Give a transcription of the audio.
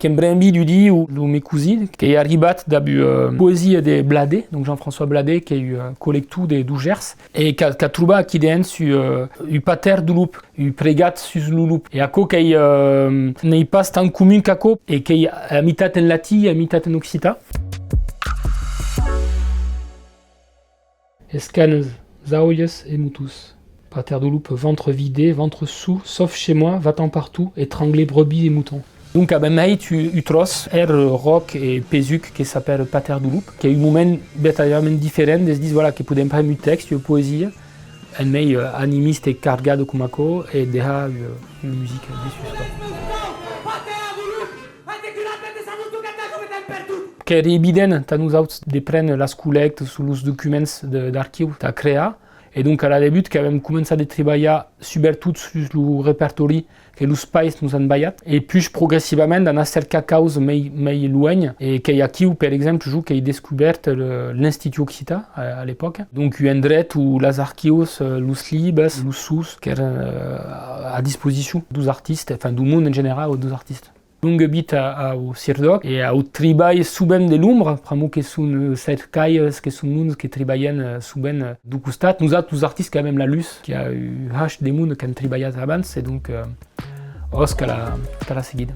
Kembrembi lui ou mes cousines, qui est arrivé d'abu poésie des Bladé, donc Jean-François Bladé, qui a eu collectou des Dougers, et qui a trouvé à Kidén sur pater du loup, prégat sur le loup. Et à quoi qu'il n'est pas tant commun qu'à quoi, et qui a mitat en latin, a mitat en occita. Escanes, zaoyes et mutus. Pater du loup, ventre vidé, ventre sous, sauf chez moi, va-t'en partout, étrangler brebis et moutons. Donc, à Benmaï, tu utros, rock et pesuk, qui s'appelle Pater du loup, qui a eu un moment bétaillement différent, de se dire voilà, qui pouvait pas un texte, une poésie, un mei animiste et cargado comme ako, et déjà une musique dessus. Qui est évident, tu nous as de prendre la collecte sur les documents d'archives que tu as créés. Et donc, à la début, qui avons commencé à travailler surtout sur le répertoire que le Spice nous a envoyé. Et puis, progressivement, dans un certain cause mais loin, et qu'il y a qui, par exemple, qui a découvert l'Institut Occita à l'époque. Donc, il y a un endroit où les archives, les libres, les sous, qui étaient à disposition des artistes, enfin, du monde en général, des artistes. Donc, habite au Cirdoc et au travail souvent de l'ombre, pramo que sont cette caille, que sont monde qui travaillent souvent du costat. Nous autres, les artistes quand même la luce, qui a eu H des mondes qui ont travaillé avant, et donc, qu'elle a seguido.